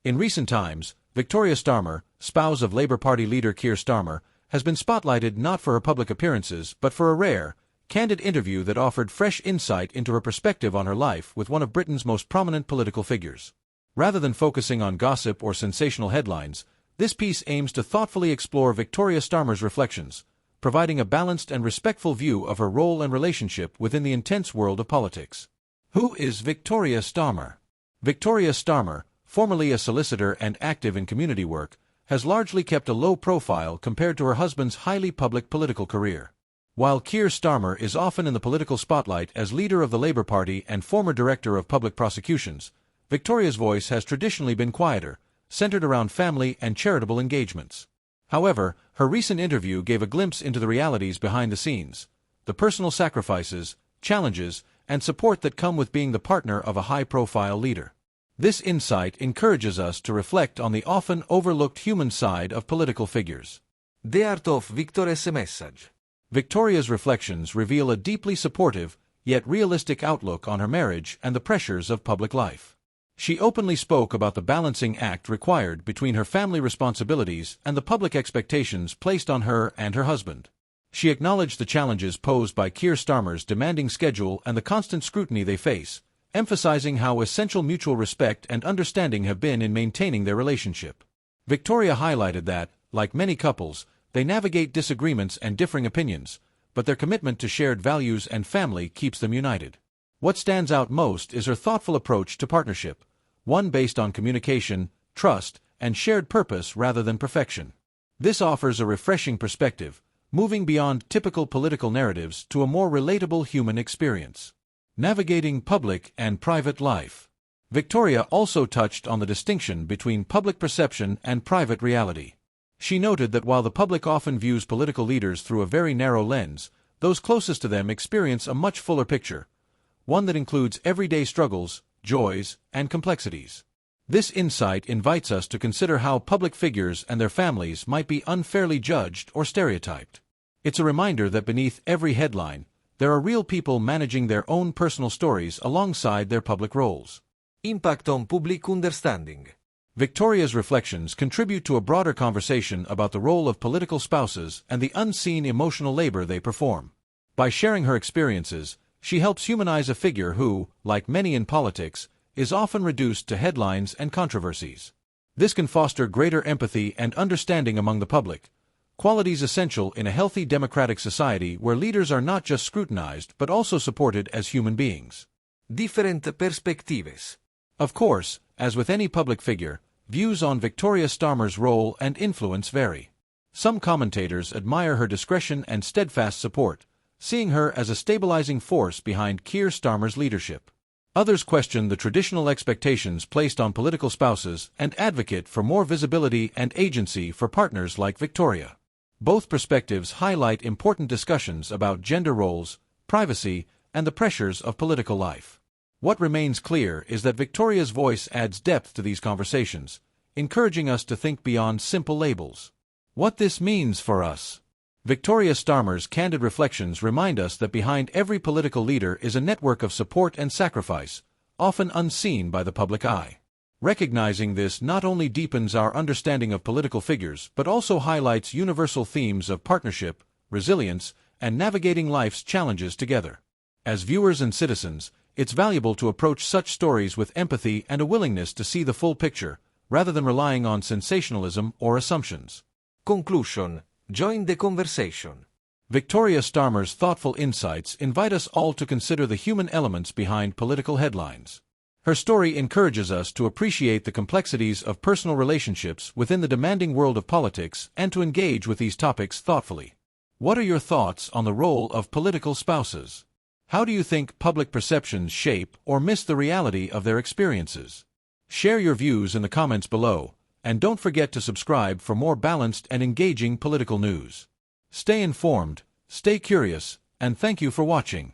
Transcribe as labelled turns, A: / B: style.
A: In recent times, Victoria Starmer, spouse of Labour Party leader Keir Starmer, has been spotlighted not for her public appearances but for a rare, candid interview that offered fresh insight into her perspective on her life with one of Britain's most prominent political figures. Rather than focusing on gossip or sensational headlines, this piece aims to thoughtfully explore Victoria Starmer's reflections, providing a balanced and respectful view of her role and relationship within the intense world of politics. Who is Victoria Starmer? Victoria Starmer, formerly a solicitor and active in community work, has largely kept a low profile compared to her husband's highly public political career. While Keir Starmer is often in the political spotlight as leader of the Labour Party and former director of public prosecutions, Victoria's voice has traditionally been quieter, centered around family and charitable engagements. However, her recent interview gave a glimpse into the realities behind the scenes, the personal sacrifices, challenges, and support that come with being the partner of a high-profile leader. This insight encourages us to reflect on the often overlooked human side of political figures.
B: The art of Victoria's message.
A: Victoria's reflections reveal a deeply supportive, yet realistic outlook on her marriage and the pressures of public life. She openly spoke about the balancing act required between her family responsibilities and the public expectations placed on her and her husband. She acknowledged the challenges posed by Keir Starmer's demanding schedule and the constant scrutiny they face, emphasizing how essential mutual respect and understanding have been in maintaining their relationship. Victoria highlighted that, like many couples, they navigate disagreements and differing opinions, but their commitment to shared values and family keeps them united. What stands out most is her thoughtful approach to partnership, one based on communication, trust, and shared purpose rather than perfection. This offers a refreshing perspective, moving beyond typical political narratives to a more relatable human experience. Navigating public and private life. Victoria also touched on the distinction between public perception and private reality. She noted that while the public often views political leaders through a very narrow lens, those closest to them experience a much fuller picture, one that includes everyday struggles, joys, and complexities. This insight invites us to consider how public figures and their families might be unfairly judged or stereotyped. It's a reminder that beneath every headline, there are real people managing their own personal stories alongside their public roles.
B: Impact on public understanding.
A: Victoria's reflections contribute to a broader conversation about the role of political spouses and the unseen emotional labor they perform. By sharing her experiences, she helps humanize a figure who, like many in politics, is often reduced to headlines and controversies. This can foster greater empathy and understanding among the public, qualities essential in a healthy democratic society where leaders are not just scrutinized but also supported as human beings.
B: Different perspectives.
A: Of course, as with any public figure, views on Victoria Starmer's role and influence vary. Some commentators admire her discretion and steadfast support, seeing her as a stabilizing force behind Keir Starmer's leadership. Others question the traditional expectations placed on political spouses and advocate for more visibility and agency for partners like Victoria. Both perspectives highlight important discussions about gender roles, privacy, and the pressures of political life. What remains clear is that Victoria's voice adds depth to these conversations, encouraging us to think beyond simple labels. What this means for us. Victoria Starmer's candid reflections remind us that behind every political leader is a network of support and sacrifice, often unseen by the public eye. Recognizing this not only deepens our understanding of political figures but also highlights universal themes of partnership, resilience, and navigating life's challenges together. As viewers and citizens, it's valuable to approach such stories with empathy and a willingness to see the full picture, rather than relying on sensationalism or assumptions.
B: Conclusion. Join the conversation.
A: Victoria Starmer's thoughtful insights invite us all to consider the human elements behind political headlines. Her story encourages us to appreciate the complexities of personal relationships within the demanding world of politics and to engage with these topics thoughtfully. What are your thoughts on the role of political spouses? How do you think public perceptions shape or miss the reality of their experiences? Share your views in the comments below, and don't forget to subscribe for more balanced and engaging political news. Stay informed, stay curious, and thank you for watching.